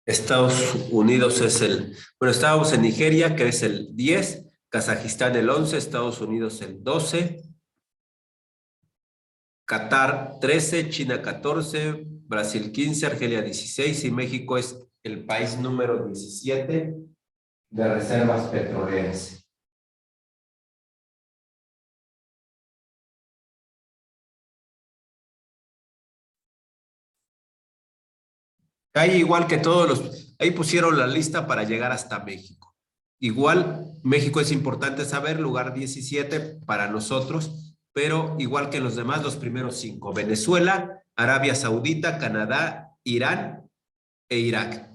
Estados Unidos es bueno, estábamos en Nigeria, que es el 10, Kazajistán el 11, Estados Unidos el 12, Qatar 13, China 14, Brasil 15, Argelia 16 y México es el país número 17 de reservas petroleras. Ahí igual que ahí pusieron la lista para llegar hasta México. Igual, México es importante saber, lugar 17 para nosotros, pero igual que los demás, los primeros cinco: Venezuela, Arabia Saudita, Canadá, Irán e Irak.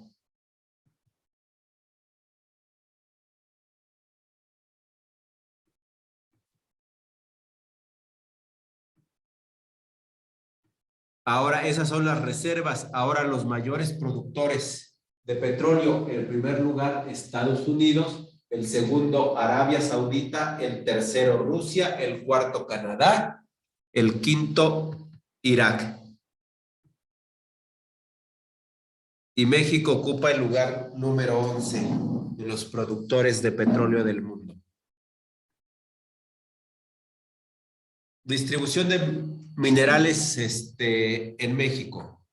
Ahora, esas son las reservas. Ahora, los mayores productores de petróleo: el primer lugar, Estados Unidos; el segundo, Arabia Saudita; el tercero, Rusia; el cuarto, Canadá; el quinto, Irak. Y México ocupa el lugar número 11 de los productores de petróleo del mundo. Distribución de minerales en México.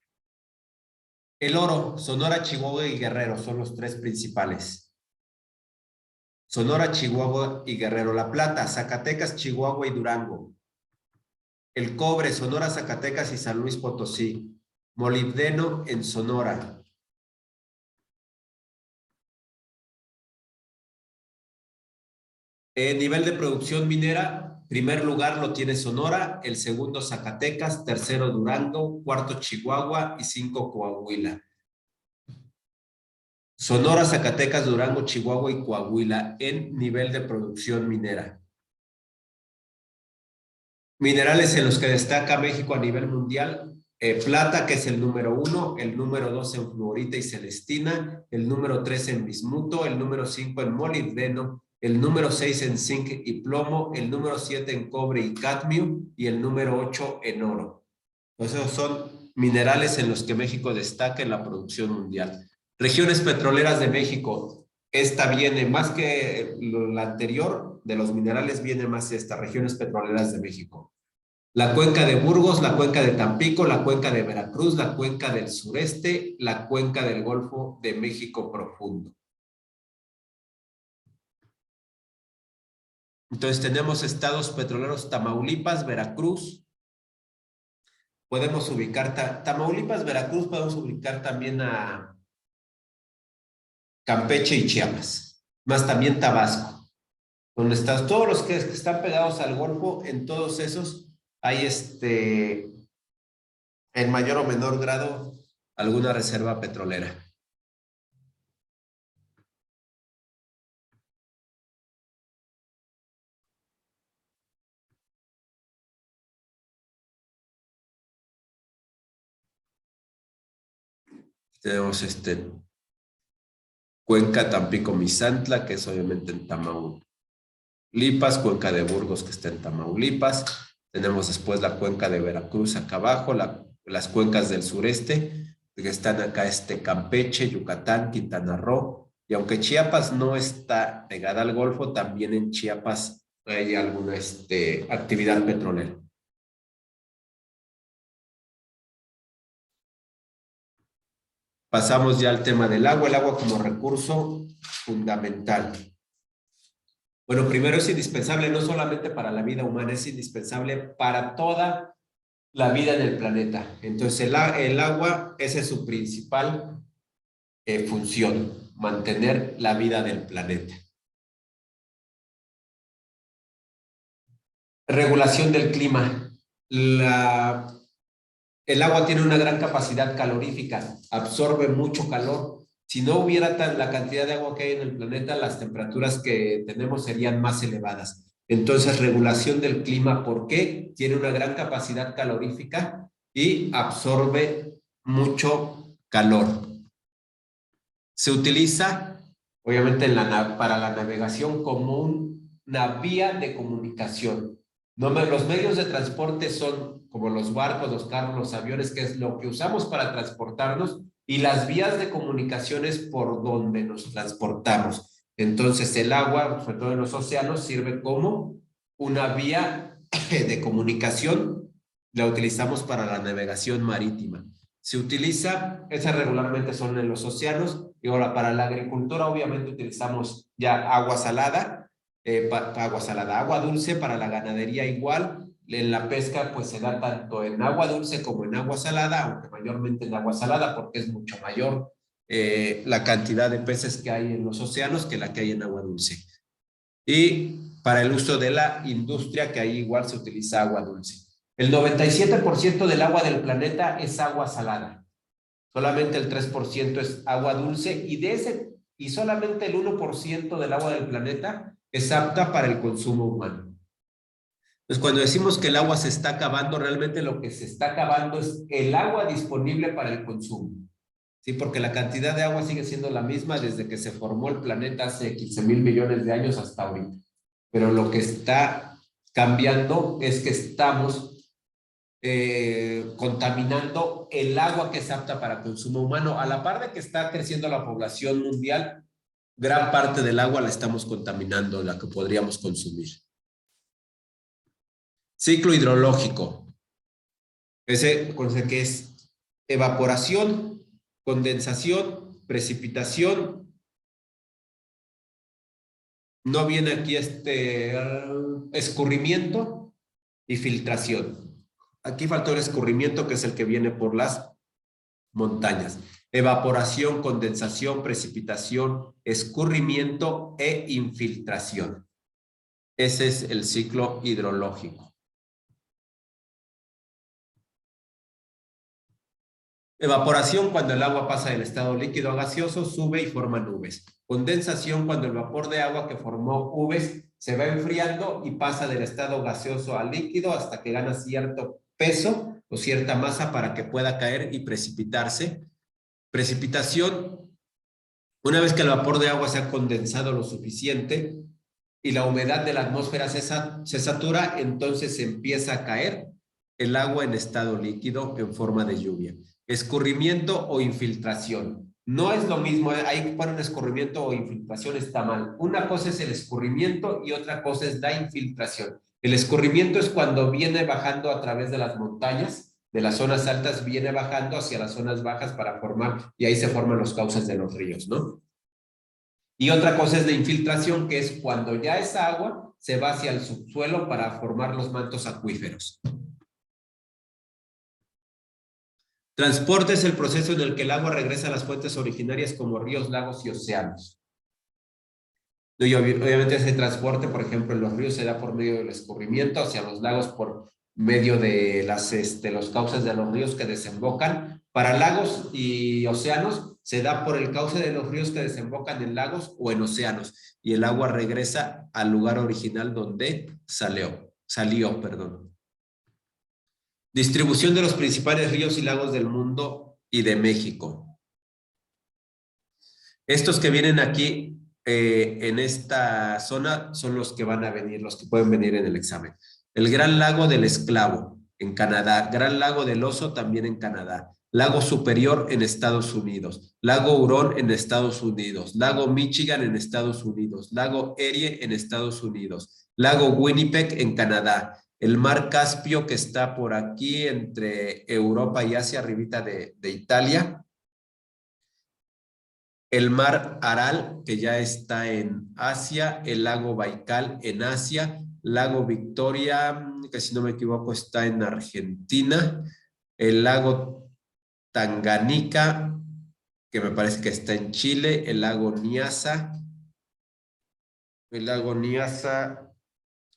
El oro: Sonora, Chihuahua y Guerrero son los tres principales. Sonora, Chihuahua y Guerrero. La plata: Zacatecas, Chihuahua y Durango. El cobre: Sonora, Zacatecas y San Luis Potosí. Molibdeno en Sonora. Nivel de producción minera: primer lugar lo tiene Sonora, el segundo Zacatecas, tercero Durango, cuarto Chihuahua y cinco Coahuila. Sonora, Zacatecas, Durango, Chihuahua y Coahuila en nivel de producción minera. Minerales en los que destaca México a nivel mundial: plata, que es el número 1, el número 2 en fluorita y celestina, el número 3 en bismuto, el número 5 en molibdeno, el número 6 en zinc y plomo, el número 7 en cobre y cadmio y el número 8 en oro. Esos son minerales en los que México destaca en la producción mundial. Regiones petroleras de México. Esta viene más que la anterior, de los minerales viene más esta: regiones petroleras de México. La cuenca de Burgos, la cuenca de Tampico, la cuenca de Veracruz, la cuenca del sureste, la cuenca del Golfo de México profundo. Entonces tenemos estados petroleros: Tamaulipas, Veracruz. Podemos ubicar Tamaulipas, Veracruz, podemos ubicar también a Campeche y Chiapas, más también Tabasco, donde están todos los que están pegados al Golfo. En todos esos hay en mayor o menor grado alguna reserva petrolera. Tenemos Cuenca Tampico-Misantla, que es obviamente en Tamaulipas; cuenca de Burgos, que está en Tamaulipas. Tenemos después la cuenca de Veracruz acá abajo, las cuencas del sureste, que están acá Campeche, Yucatán, Quintana Roo. Y aunque Chiapas no está pegada al Golfo, también en Chiapas hay alguna actividad petrolera. Pasamos ya al tema del agua, el agua como recurso fundamental. Bueno, primero es indispensable no solamente para la vida humana, es indispensable para toda la vida en el planeta. Entonces, el agua, esa es su principal función: mantener la vida del planeta. Regulación del clima. El agua tiene una gran capacidad calorífica, absorbe mucho calor. Si no hubiera la cantidad de agua que hay en el planeta, las temperaturas que tenemos serían más elevadas. Entonces, regulación del clima, ¿por qué? Tiene una gran capacidad calorífica y absorbe mucho calor. Se utiliza, obviamente, para la navegación como una vía de comunicación. Los medios de transporte son como los barcos, los carros, los aviones, que es lo que usamos para transportarnos, y las vías de comunicaciones por donde nos transportamos. Entonces, el agua, sobre todo en los océanos, sirve como una vía de comunicación. La utilizamos para la navegación marítima. Se utiliza, esas regularmente son en los océanos, y ahora para la agricultura obviamente utilizamos ya agua salada, agua dulce, para la ganadería igual. En la pesca pues se da tanto en agua dulce como en agua salada, aunque mayormente en agua salada porque es mucho mayor la cantidad de peces que hay en los océanos que la que hay en agua dulce. Y para el uso de la industria, que ahí igual se utiliza agua dulce. El 97% del agua del planeta es agua salada. Solamente el 3% es agua dulce y solamente el 1% del agua del planeta es apta para el consumo humano. Entonces, cuando decimos que el agua se está acabando, realmente lo que se está acabando es el agua disponible para el consumo. Sí, porque la cantidad de agua sigue siendo la misma desde que se formó el planeta hace 15,000 millones de años hasta ahorita. Pero lo que está cambiando es que estamos contaminando el agua que es apta para consumo humano. A la par de que está creciendo la población mundial, gran parte del agua la estamos contaminando, la que podríamos consumir. Ciclo hidrológico. Ese que es evaporación, condensación, precipitación. No viene aquí escurrimiento y filtración. Aquí faltó el escurrimiento, que es el que viene por las montañas. Evaporación, condensación, precipitación, escurrimiento e infiltración. Ese es el ciclo hidrológico. Evaporación, cuando el agua pasa del estado líquido a gaseoso, sube y forma nubes. Condensación, cuando el vapor de agua que formó nubes se va enfriando y pasa del estado gaseoso a líquido hasta que gana cierto peso o cierta masa para que pueda caer y precipitarse. Precipitación, una vez que el vapor de agua se ha condensado lo suficiente y la humedad de la atmósfera se satura, entonces empieza a caer el agua en estado líquido en forma de lluvia. Escurrimiento o infiltración. No es lo mismo, ahí que poner escurrimiento o infiltración está mal. Una cosa es el escurrimiento y otra cosa es la infiltración. El escurrimiento es cuando viene bajando a través de las montañas, de las zonas altas, viene bajando hacia las zonas bajas para formar, y ahí se forman los cauces de los ríos, ¿no? Y otra cosa es la infiltración, que es cuando ya esa agua se va hacia el subsuelo para formar los mantos acuíferos. Transporte es el proceso en el que el agua regresa a las fuentes originarias como ríos, lagos y océanos. Y obviamente ese transporte, por ejemplo, en los ríos se da por medio del escurrimiento, hacia los lagos por medio de los cauces de los ríos que desembocan. Para lagos y océanos se da por el cauce de los ríos que desembocan en lagos o en océanos, y el agua regresa al lugar original donde salió. Distribución de los principales ríos y lagos del mundo y de México. Estos que vienen aquí en esta zona son los que van a venir, los que pueden venir en el examen. El Gran Lago del Esclavo en Canadá, Gran Lago del Oso también en Canadá, Lago Superior en Estados Unidos, Lago Hurón en Estados Unidos, Lago Michigan en Estados Unidos, Lago Erie en Estados Unidos, Lago Winnipeg en Canadá, el Mar Caspio que está por aquí entre Europa y Asia, arribita de Italia, el Mar Aral, que ya está en Asia, el Lago Baikal en Asia, Lago Victoria, que si no me equivoco está en Argentina, el Lago Tanganica, que me parece que está en Chile, el Lago Nyasa,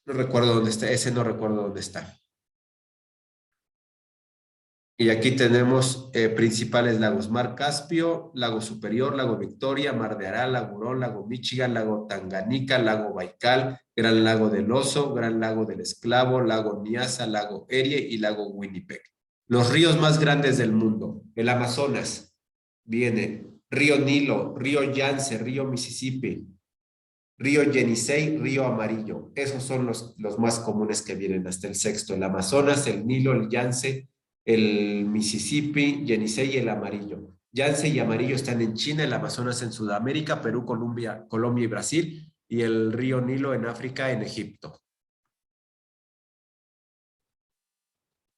no recuerdo dónde está, ese no recuerdo dónde está. Y aquí tenemos principales lagos: Mar Caspio, Lago Superior, Lago Victoria, Mar de Aral, Lago Hurón, Lago Michigan, Lago Tanganica, Lago Baikal, Gran Lago del Oso, Gran Lago del Esclavo, Lago Nyasa, Lago Erie y Lago Winnipeg. Los ríos más grandes del mundo: el Amazonas, viene Río Nilo, Río Yance, Río Mississippi, Río Yenisei, Río Amarillo. Esos son los más comunes que vienen hasta el sexto: el Amazonas, el Nilo, el Yance, el Mississippi, Yenisei y el Amarillo. Yangtze y Amarillo están en China, el Amazonas en Sudamérica, Perú, Colombia y Brasil, y el río Nilo en África, en Egipto.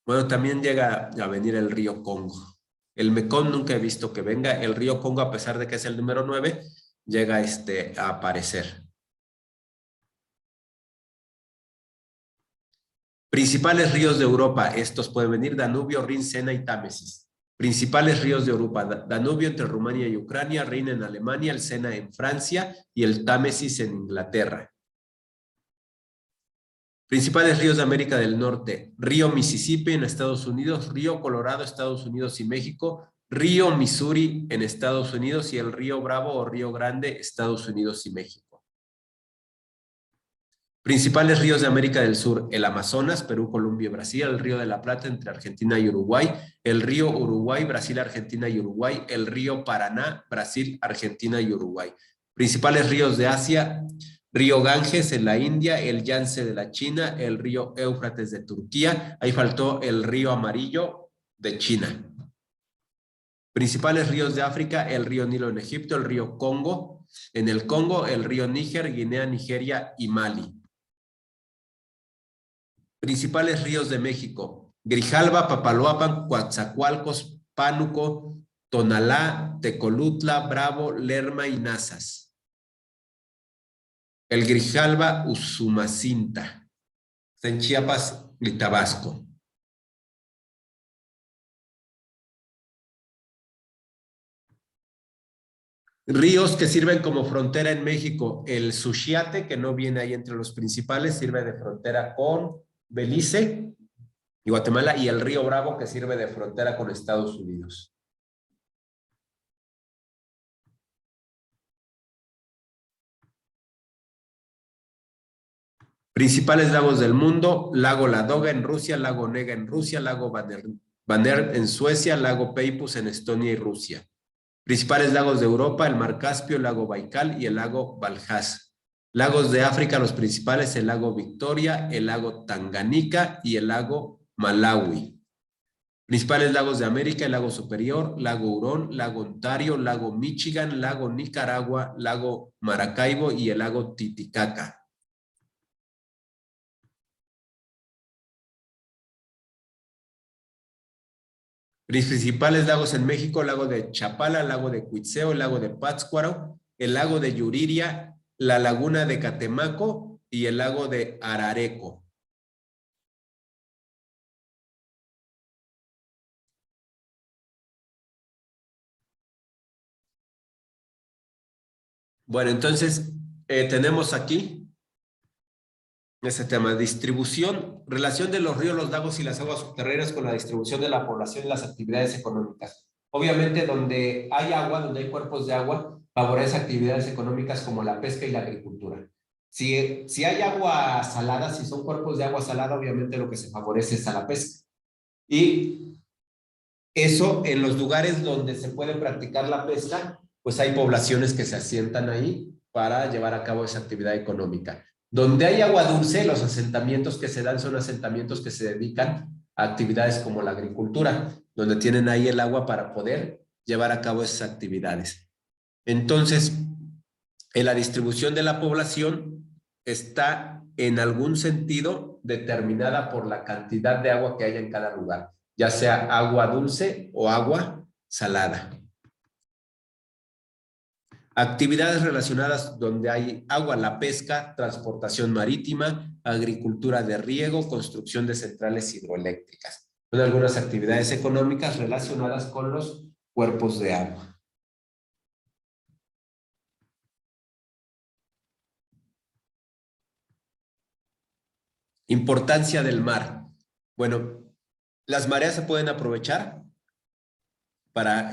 Bueno, también llega a venir el río Congo. El Mekong nunca he visto que venga. El río Congo, a pesar de que es el número 9, llega a aparecer. Principales ríos de Europa. Estos pueden venir: Danubio, Rin, Sena y Támesis. Principales ríos de Europa: Danubio entre Rumania y Ucrania, Rin en Alemania, el Sena en Francia y el Támesis en Inglaterra. Principales ríos de América del Norte: río Mississippi en Estados Unidos, río Colorado, Estados Unidos y México, río Missouri en Estados Unidos y el río Bravo o Río Grande, Estados Unidos y México. Principales ríos de América del Sur: el Amazonas, Perú, Colombia y Brasil, el río de la Plata entre Argentina y Uruguay, el río Uruguay, Brasil, Argentina y Uruguay, el río Paraná, Brasil, Argentina y Uruguay. Principales ríos de Asia: río Ganges en la India, el Yangtze de la China, el río Éufrates de Turquía. Ahí faltó el río Amarillo de China. Principales ríos de África: el río Nilo en Egipto, el río Congo en el Congo, el río Níger, Guinea, Nigeria y Mali. Principales ríos de México: Grijalba, Papaloapan, Coatzacoalcos, Pánuco, Tonalá, Tecolutla, Bravo, Lerma y Nazas. El Grijalba, Usumacinta, está en Chiapas y Tabasco. Ríos que sirven como frontera en México: el Suchiate, que no viene ahí entre los principales, sirve de frontera con Belice y Guatemala, y el río Bravo, que sirve de frontera con Estados Unidos. Principales lagos del mundo: lago Ladoga en Rusia, lago Nega en Rusia, lago Vaner en Suecia, lago Peipus en Estonia y Rusia. Principales lagos de Europa: el mar Caspio, el lago Baikal y el lago Balhás. Lagos de África: los principales: el lago Victoria, el lago Tanganica y el lago Malawi. Principales lagos de América: el lago Superior, lago Hurón, lago Ontario, lago Michigan, lago Nicaragua, lago Maracaibo y el lago Titicaca. Principales lagos en México: el lago de Chapala, el lago de Cuitzeo, el lago de Pátzcuaro, el lago de Yuriria, la laguna de Catemaco y el lago de Arareco. Bueno, entonces tenemos aquí ese tema: distribución, relación de los ríos, los lagos y las aguas subterráneas con la distribución de la población y las actividades económicas. Obviamente, donde hay agua, donde hay cuerpos de agua, favorece actividades económicas como la pesca y la agricultura. Si hay agua salada, si son cuerpos de agua salada, obviamente lo que se favorece es a la pesca. Y eso, en los lugares donde se puede practicar la pesca, pues hay poblaciones que se asientan ahí para llevar a cabo esa actividad económica. Donde hay agua dulce, los asentamientos que se dan son asentamientos que se dedican a actividades como la agricultura, donde tienen ahí el agua para poder llevar a cabo esas actividades. Entonces, en la distribución de la población está en algún sentido determinada por la cantidad de agua que haya en cada lugar, ya sea agua dulce o agua salada. Actividades relacionadas donde hay agua: la pesca, transportación marítima, agricultura de riego, construcción de centrales hidroeléctricas. Son algunas actividades económicas relacionadas con los cuerpos de agua. Importancia del mar. Bueno, las mareas se pueden aprovechar para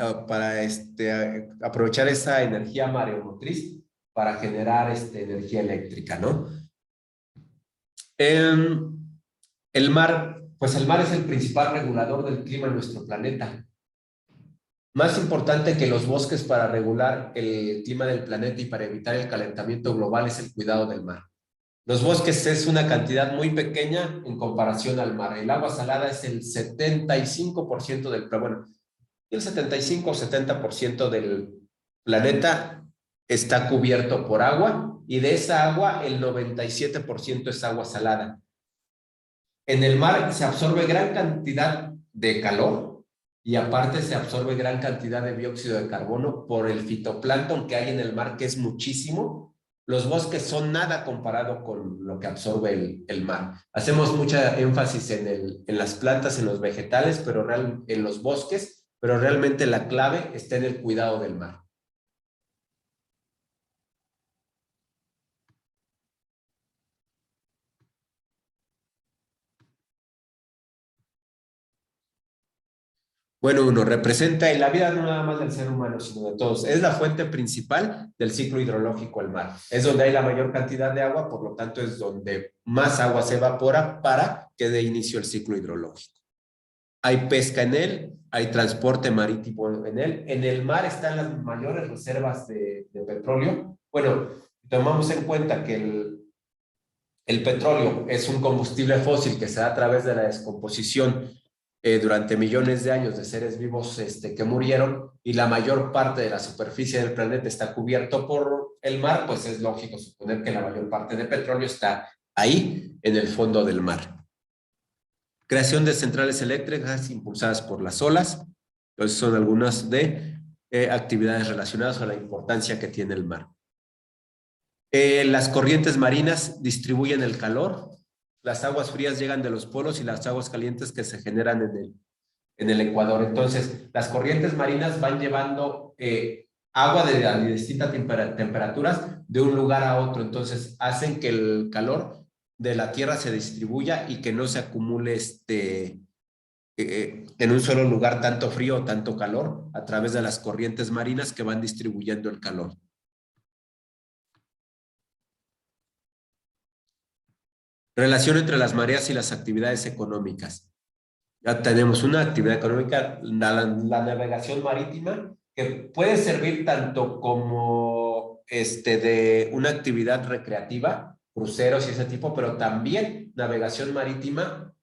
aprovechar esa energía mareomotriz para generar energía eléctrica, ¿no? El mar, pues el mar es el principal regulador del clima en nuestro planeta. Más importante que los bosques para regular el clima del planeta y para evitar el calentamiento global es el cuidado del mar. Los bosques es una cantidad muy pequeña en comparación al mar. El agua salada es el 75% del, bueno, Y el 75 o 70% del planeta está cubierto por agua y de esa agua el 97% es agua salada. En el mar se absorbe gran cantidad de calor y aparte se absorbe gran cantidad de dióxido de carbono por el fitoplancton que hay en el mar, que es muchísimo. Los bosques son nada comparado con lo que absorbe el mar. Hacemos mucha énfasis en las plantas, en los vegetales, pero en los bosques, pero realmente la clave está en el cuidado del mar. Bueno, uno representa en la vida no nada más del ser humano, sino de todos. Es la fuente principal del ciclo hidrológico el mar. Es donde hay la mayor cantidad de agua, por lo tanto es donde más agua se evapora para que dé inicio el ciclo hidrológico. Hay pesca en él, hay transporte marítimo en él. En el mar están las mayores reservas de petróleo. Bueno, tomamos en cuenta que el petróleo es un combustible fósil que se da a través de la descomposición durante millones de años de seres vivos que murieron y la mayor parte de la superficie del planeta está cubierto por el mar, pues es lógico suponer que la mayor parte de petróleo está ahí en el fondo del mar. Creación de centrales eléctricas impulsadas por las olas. Entonces son algunas de actividades relacionadas a la importancia que tiene el mar. Las corrientes marinas distribuyen el calor. Las aguas frías llegan de los polos y las aguas calientes que se generan en el Ecuador. Entonces, las corrientes marinas van llevando agua de distintas temperaturas de un lugar a otro. Entonces, hacen que el calor de la tierra se distribuya y que no se acumule en un solo lugar tanto frío o tanto calor a través de las corrientes marinas que van distribuyendo el calor. Relación entre las mareas y las actividades económicas. Ya tenemos una actividad económica, la navegación marítima, que puede servir tanto como de una actividad recreativa, cruceros y ese tipo, pero también navegación marítima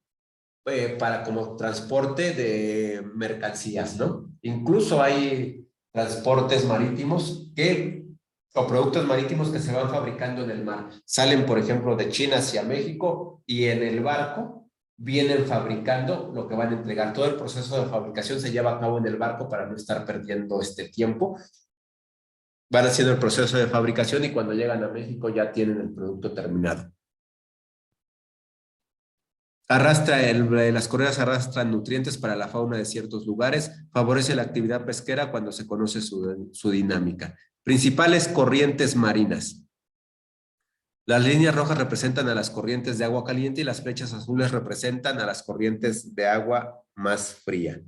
para como transporte de mercancías, ¿no? Incluso hay transportes marítimos o productos marítimos que se van fabricando en el mar. Salen, por ejemplo, de China hacia México y en el barco vienen fabricando lo que van a entregar. Todo el proceso de fabricación se lleva a cabo en el barco para no estar perdiendo este tiempo. Van haciendo el proceso de fabricación y cuando llegan a México ya tienen el producto terminado. Las correas arrastran nutrientes para la fauna de ciertos lugares, favorece la actividad pesquera cuando se conoce su dinámica. Principales corrientes marinas. Las líneas rojas representan a las corrientes de agua caliente y las flechas azules representan a las corrientes de agua más fría.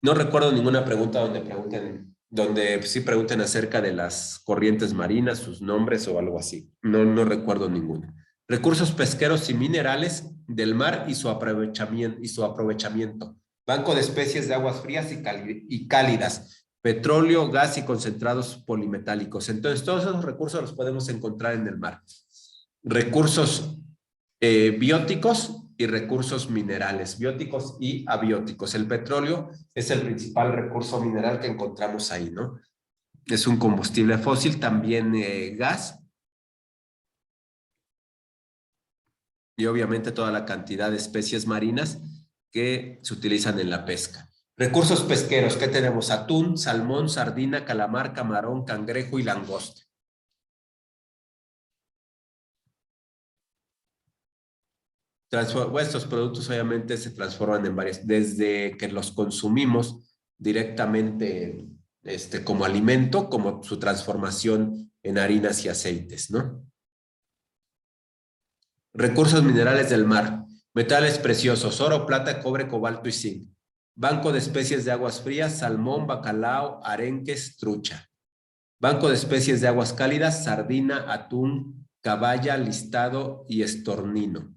No recuerdo ninguna pregunta donde sí pregunten acerca de las corrientes marinas, sus nombres o algo así. No recuerdo ninguna. Recursos pesqueros y minerales del mar y su aprovechamiento. Banco de especies de aguas frías y cálidas. Petróleo, gas y concentrados polimetálicos. Entonces, todos esos recursos los podemos encontrar en el mar. Recursos bióticos y recursos minerales, bióticos y abióticos. El petróleo es el principal recurso mineral que encontramos ahí, ¿no? Es un combustible fósil, también gas y obviamente toda la cantidad de especies marinas que se utilizan en la pesca. Recursos pesqueros, ¿qué tenemos? Atún, salmón, sardina, calamar, camarón, cangrejo y langosta. Estos productos obviamente se transforman en varias, desde que los consumimos directamente como alimento, como su transformación en harinas y aceites, ¿no? Recursos minerales del mar, metales preciosos, oro, plata, cobre, cobalto y zinc. Banco de especies de aguas frías, salmón, bacalao, arenques, trucha. Banco de especies de aguas cálidas, sardina, atún, caballa, listado y estornino.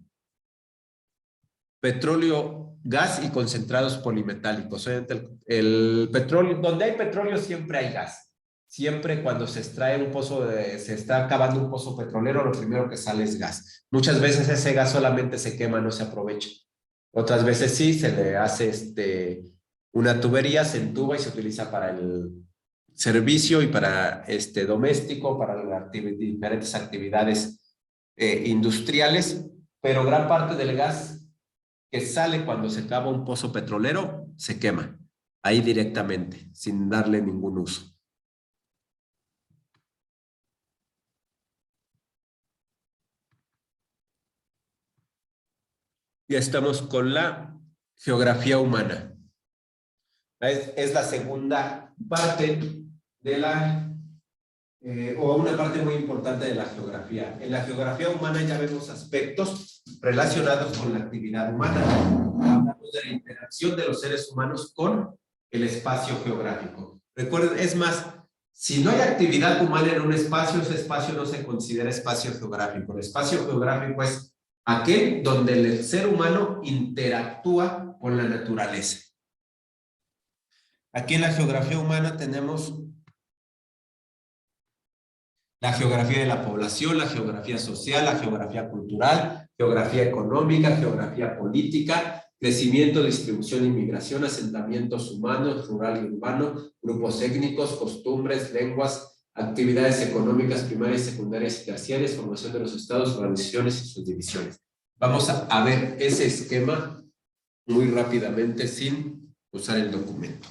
Petróleo, gas y concentrados polimetálicos. El petróleo, donde hay petróleo siempre hay gas. siempre cuando se extrae un pozo, se está cavando un pozo petrolero, lo primero que sale es gas. Muchas veces ese gas solamente se quema, no se aprovecha. Otras veces sí, se le hace una tubería, se entuba y se utiliza para el servicio y para doméstico, para diferentes actividades industriales, pero gran parte del gas que sale cuando se cava un pozo petrolero se quema ahí directamente, sin darle ningún uso. Ya estamos con la geografía humana. Es la segunda parte de o una parte muy importante de la geografía. En la geografía humana ya vemos aspectos relacionados con la actividad humana. Hablamos de la interacción de los seres humanos con el espacio geográfico. Recuerden, es más, si no hay actividad humana en un espacio, ese espacio no se considera espacio geográfico. El espacio geográfico es aquel donde el ser humano interactúa con la naturaleza. Aquí en la geografía humana tenemos la geografía de la población, la geografía social, la geografía cultural, geografía económica, geografía política, crecimiento, distribución, inmigración, asentamientos humanos, rural y urbano, grupos étnicos, costumbres, lenguas, actividades económicas primarias, secundarias y terciarias, formación de los estados, organizaciones y sus divisiones. Vamos a ver ese esquema muy rápidamente sin usar el documento.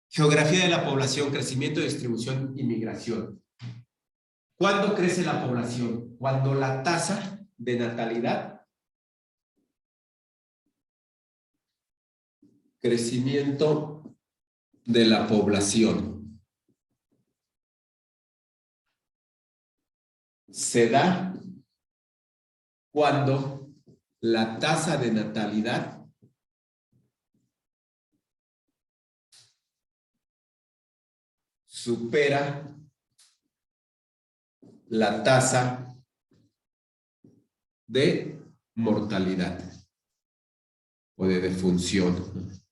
Geografía de la población, crecimiento, distribución y migración. ¿Cuándo crece la población? Cuando la tasa de natalidad, crecimiento de la población, se da cuando la tasa de natalidad supera la tasa de mortalidad o de defunción.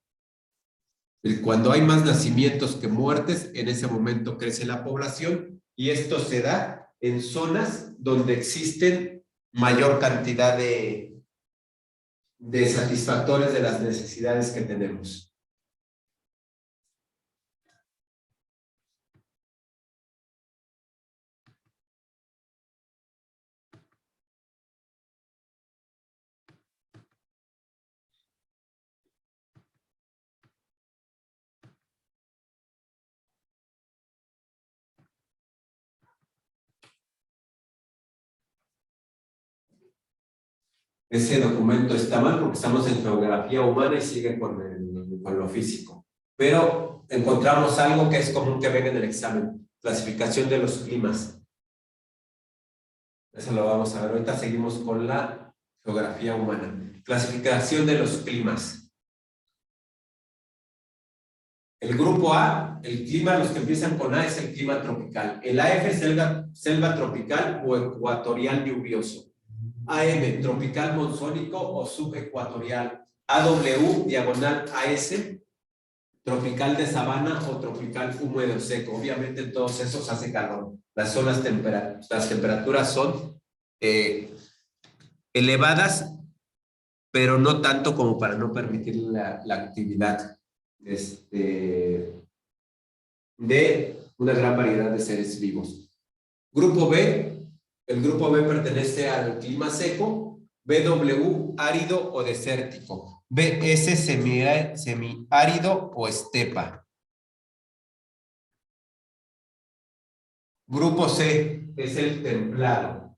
Cuando hay más nacimientos que muertes, en ese momento crece la población y esto se da en zonas donde existen mayor cantidad de satisfactores de las necesidades que tenemos. Ese documento está mal porque estamos en geografía humana y sigue con lo físico. Pero encontramos algo que es común que venga en el examen. Clasificación de los climas. Eso lo vamos a ver. Ahorita seguimos con la geografía humana. Clasificación de los climas. El grupo A, el clima, los que empiezan con A es el clima tropical. El AF es selva tropical o ecuatorial lluvioso. AM, tropical monzónico o subecuatorial. AW, diagonal AS, tropical de sabana o tropical húmedo seco. Obviamente en todos esos hace calor. Las temperaturas son elevadas, pero no tanto como para no permitir la actividad de una gran variedad de seres vivos. Grupo B, el grupo B pertenece al clima seco, BW, árido o desértico, BS, semiárido o estepa. Grupo C es el templado.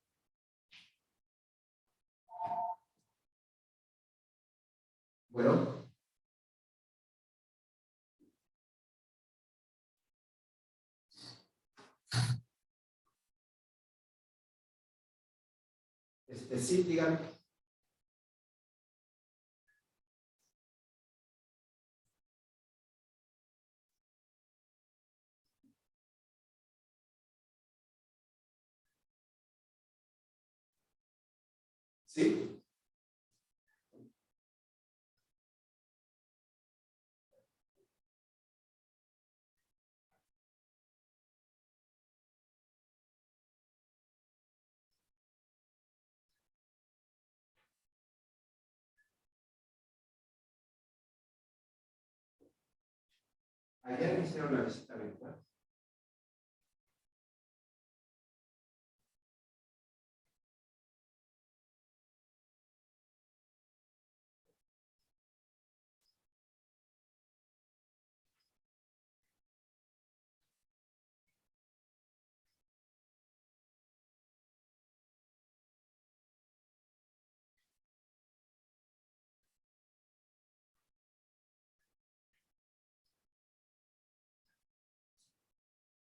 Bueno. Sí, díganme. ¿Sí? Ayer me hicieron la visita virtual.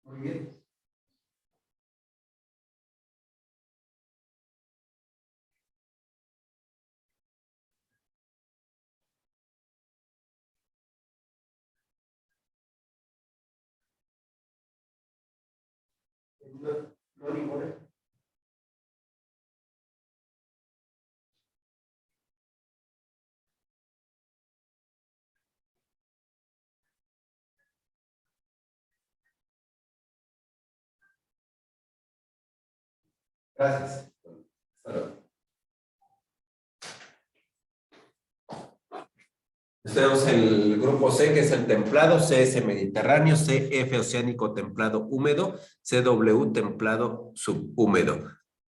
Muy bien. No, no ninguna. Gracias. Hasta luego. Tenemos el grupo C, que es el templado, CS mediterráneo, CF oceánico templado húmedo, CW templado subhúmedo.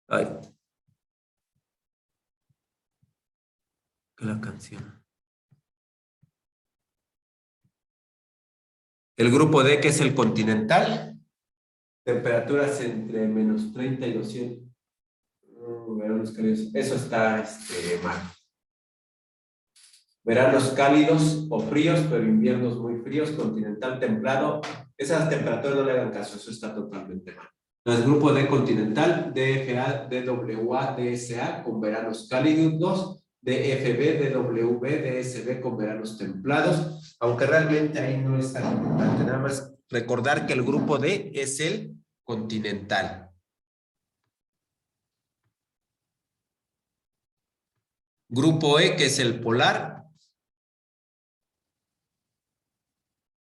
Ay. ¿Qué es la canción? El grupo D, que es el continental, temperaturas entre menos 30 y 200. Eso está mal. Veranos cálidos o fríos, pero inviernos muy fríos, continental templado. Esas temperaturas no le hagan caso, eso está totalmente mal. Entonces, grupo D continental, DFA, DWA, DSA con veranos cálidos, DFB, DWB, DSB con veranos templados, aunque realmente ahí no es tan importante, nada más recordar que el grupo D es el continental. Grupo E, que es el polar.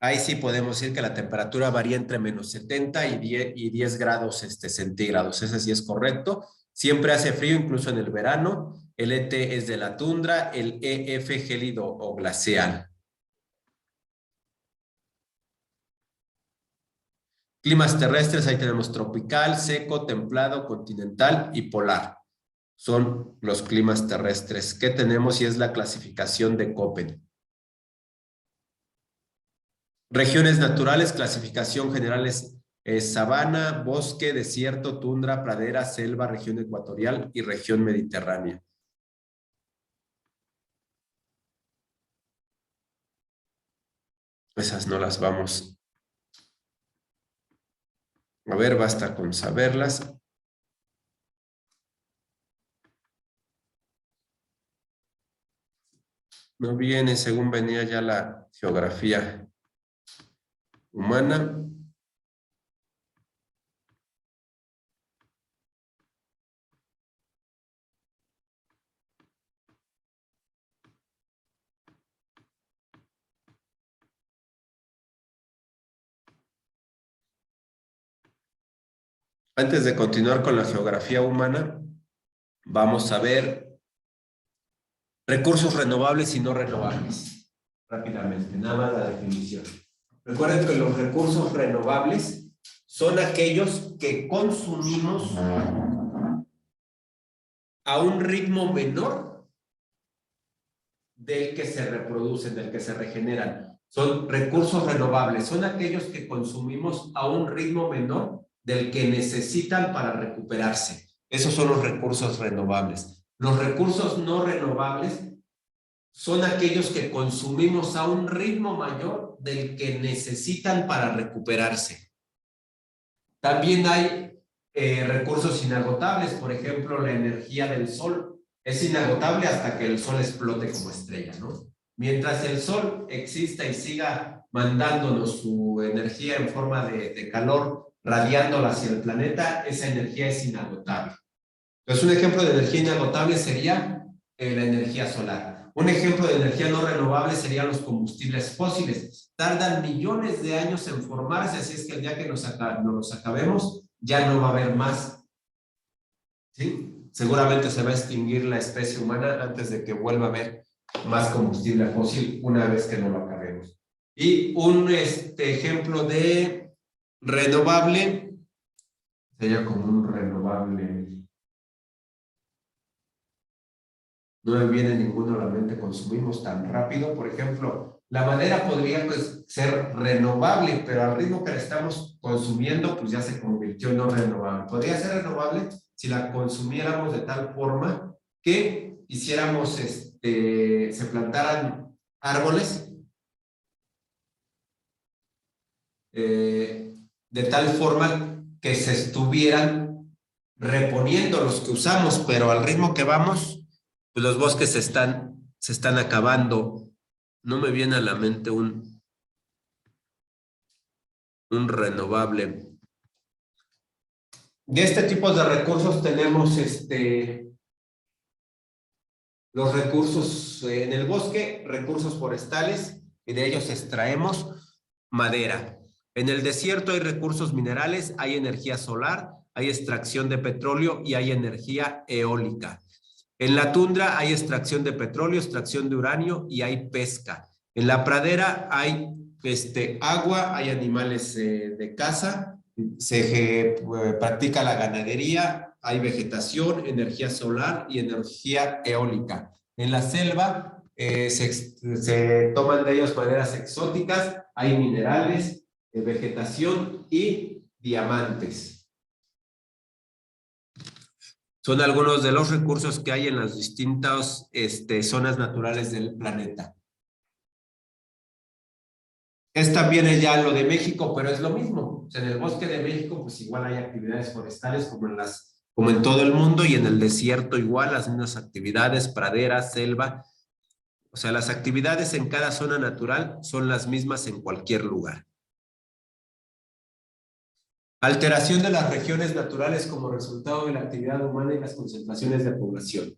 Ahí sí podemos decir que la temperatura varía entre menos 70 y 10 grados centígrados. Ese sí es correcto. Siempre hace frío, incluso en el verano. El ET es de la tundra, el EF gélido o glacial. Climas terrestres, ahí tenemos tropical, seco, templado, continental y polar. Son los climas terrestres que tenemos y es la clasificación de Köppen. Regiones naturales, clasificación general es sabana, bosque, desierto, tundra, pradera, selva, región ecuatorial y región mediterránea. Esas no las vamos a ver, basta con saberlas. No viene según venía ya la geografía humana. Antes de continuar con la geografía humana, vamos a ver recursos renovables y no renovables. Rápidamente, nada más la definición. Recuerden que los recursos renovables son aquellos que consumimos a un ritmo menor del que se reproducen, del que se regeneran. Son recursos renovables, son aquellos que consumimos a un ritmo menor del que necesitan para recuperarse. Esos son los recursos renovables. Los recursos no renovables son aquellos que consumimos a un ritmo mayor del que necesitan para recuperarse. También hay recursos inagotables, por ejemplo, la energía del sol es inagotable hasta que el sol explote como estrella, ¿no? Mientras el sol exista y siga mandándonos su energía en forma de calor, radiándola hacia el planeta, esa energía es inagotable. Entonces, un ejemplo de energía inagotable sería la energía solar. Un ejemplo de energía no renovable serían los combustibles fósiles. Tardan millones de años en formarse, así es que el día que nos acabemos, ya no va a haber más. ¿Sí? Seguramente se va a extinguir la especie humana antes de que vuelva a haber más combustible fósil una vez que no lo acabemos. Y un ejemplo de renovable sería como un renovable. No me viene ninguno a la mente, consumimos tan rápido. Por ejemplo, la madera podría pues, ser renovable, pero al ritmo que la estamos consumiendo, pues ya se convirtió en no renovable. Podría ser renovable si la consumiéramos de tal forma que hiciéramos, se plantaran árboles de tal forma que se estuvieran reponiendo los que usamos, pero al ritmo que vamos, pues los bosques se están acabando. No me viene a la mente un renovable. De este tipo de recursos tenemos los recursos en el bosque, recursos forestales, y de ellos extraemos madera. En el desierto hay recursos minerales, hay energía solar, hay extracción de petróleo y hay energía eólica. En la tundra hay extracción de petróleo, extracción de uranio y hay pesca. En la pradera hay agua, hay animales de caza, se practica la ganadería, hay vegetación, energía solar y energía eólica. En la selva se toman de ellos maderas exóticas, hay minerales, vegetación y diamantes. Son algunos de los recursos que hay en las distintas zonas naturales del planeta. Esta viene ya lo de México, pero es lo mismo. O sea, en el bosque de México, pues igual hay actividades forestales como en todo el mundo, y en el desierto igual las mismas actividades, praderas, selva. O sea, las actividades en cada zona natural son las mismas en cualquier lugar. Alteración de las regiones naturales como resultado de la actividad humana y las concentraciones de población.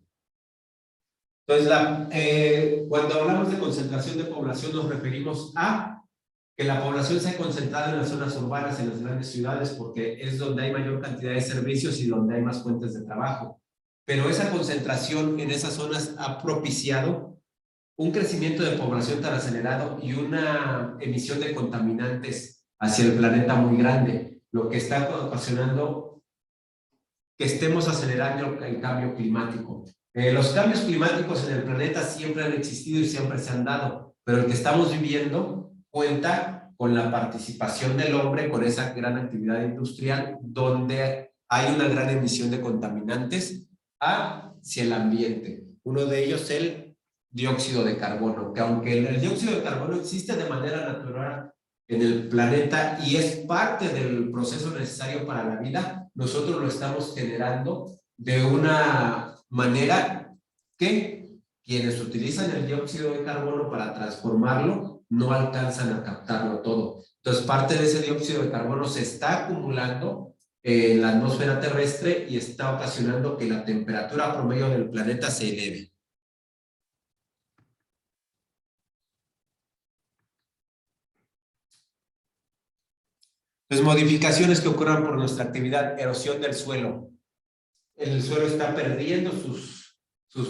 Entonces, cuando hablamos de concentración de población nos referimos a que la población se ha concentrado en las zonas urbanas, en las grandes ciudades, porque es donde hay mayor cantidad de servicios y donde hay más fuentes de trabajo. Pero esa concentración en esas zonas ha propiciado un crecimiento de población tan acelerado y una emisión de contaminantes hacia el planeta muy grande, lo que está ocasionando que estemos acelerando el cambio climático. Los cambios climáticos en el planeta siempre han existido y siempre se han dado, pero el que estamos viviendo cuenta con la participación del hombre, con esa gran actividad industrial, donde hay una gran emisión de contaminantes hacia el ambiente. Uno de ellos, el dióxido de carbono, que aunque el dióxido de carbono existe de manera natural en el planeta y es parte del proceso necesario para la vida, nosotros lo estamos generando de una manera que quienes utilizan el dióxido de carbono para transformarlo no alcanzan a captarlo todo. Entonces, parte de ese dióxido de carbono se está acumulando en la atmósfera terrestre y está ocasionando que la temperatura promedio del planeta se eleve. Pues modificaciones que ocurran por nuestra actividad, erosión del suelo. El suelo está perdiendo sus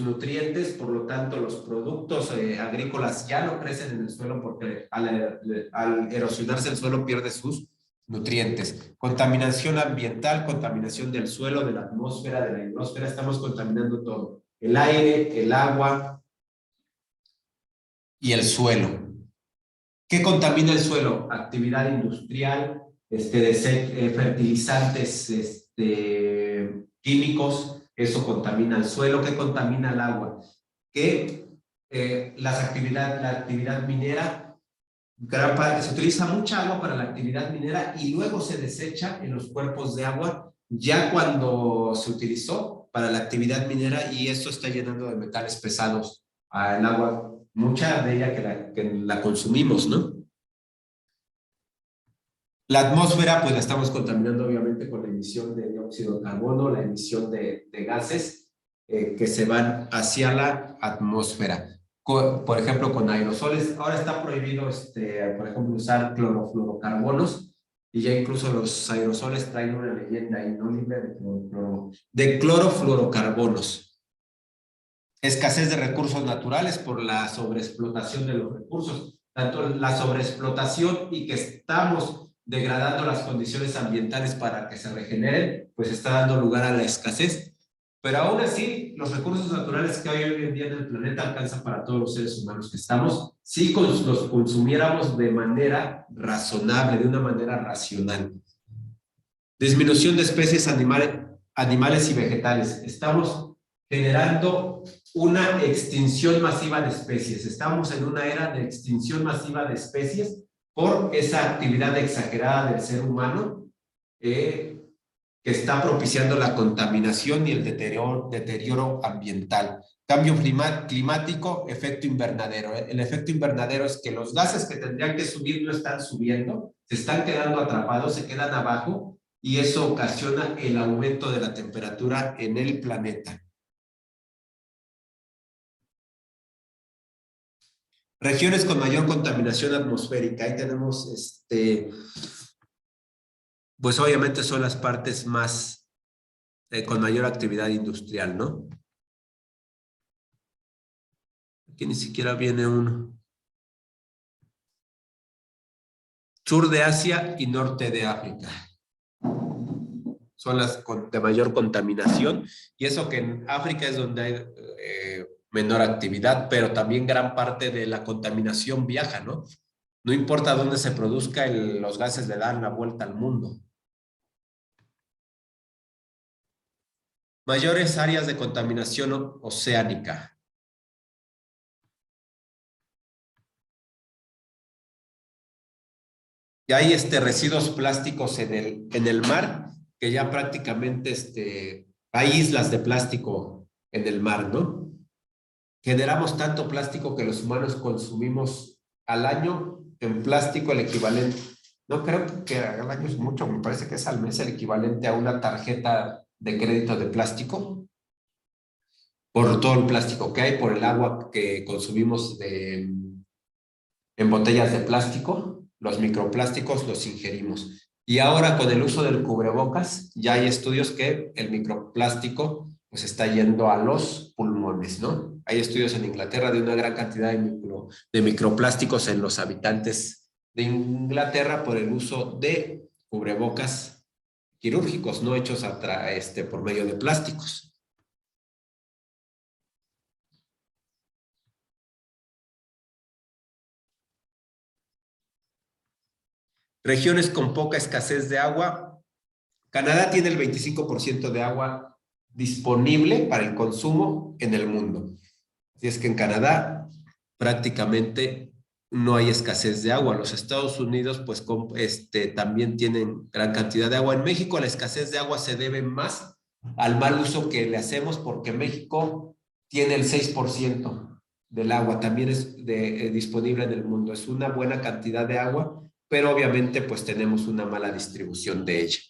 nutrientes, por lo tanto los productos agrícolas ya no crecen en el suelo porque al erosionarse el suelo pierde sus nutrientes. Contaminación ambiental, contaminación del suelo, de la atmósfera, de la hidrosfera, estamos contaminando todo. El aire, el agua y el suelo. ¿Qué contamina el suelo? Actividad industrial, fertilizantes químicos, eso contamina el suelo. ¿Qué contamina el agua? Que la actividad minera, se utiliza mucha agua para la actividad minera y luego se desecha en los cuerpos de agua ya cuando se utilizó para la actividad minera, y esto está llenando de metales pesados al agua, mucha de ella que la consumimos, ¿no? La atmósfera, pues la estamos contaminando obviamente con la emisión de dióxido de carbono, la emisión de gases que se van hacia la atmósfera. Por ejemplo, con aerosoles. Ahora está prohibido, por ejemplo, usar clorofluorocarbonos, y ya incluso los aerosoles traen una leyenda ahí, no libre de clorofluorocarbonos. Escasez de recursos naturales por la sobreexplotación de los recursos. tanto la sobreexplotación y que estamos degradando las condiciones ambientales para que se regeneren, pues está dando lugar a la escasez. Pero aún así, los recursos naturales que hay hoy en día en el planeta alcanzan para todos los seres humanos que estamos, si los consumiéramos de manera razonable, de una manera racional. Disminución de especies animales y vegetales. Estamos generando una extinción masiva de especies. Estamos en una era de extinción masiva de especies por esa actividad exagerada del ser humano que está propiciando la contaminación y el deterioro ambiental. Cambio climático, efecto invernadero. El efecto invernadero es que los gases que tendrían que subir no están subiendo, se están quedando atrapados, se quedan abajo y eso ocasiona el aumento de la temperatura en el planeta. Regiones con mayor contaminación atmosférica. Ahí tenemos, pues obviamente son las partes más con mayor actividad industrial, ¿no? Aquí ni siquiera viene uno. Sur de Asia y norte de África. Son las de mayor contaminación, y eso que en África es donde hay menor actividad, pero también gran parte de la contaminación viaja, ¿no? No importa dónde se produzca, los gases le dan la vuelta al mundo. Mayores áreas de contaminación oceánica. Y hay residuos plásticos en el mar, que ya prácticamente hay islas de plástico en el mar, ¿no? Generamos tanto plástico que los humanos consumimos al año en plástico el equivalente, no creo que al año es mucho, me parece que es al mes el equivalente a una tarjeta de crédito de plástico, por todo el plástico que hay, por el agua que consumimos en botellas de plástico, los microplásticos los ingerimos. Y ahora con el uso del cubrebocas, ya hay estudios que el microplástico pues está yendo a los pulmones, ¿no? Hay estudios en Inglaterra de una gran cantidad de microplásticos en los habitantes de Inglaterra por el uso de cubrebocas quirúrgicos, no hechos por medio de plásticos. Regiones con poca escasez de agua. Canadá tiene el 25% de agua disponible para el consumo en el mundo. Así es que en Canadá prácticamente no hay escasez de agua. Los Estados Unidos pues también tienen gran cantidad de agua. En México la escasez de agua se debe más al mal uso que le hacemos, porque México tiene el 6% del agua, también es disponible en el mundo. Es una buena cantidad de agua, pero obviamente pues tenemos una mala distribución de ella.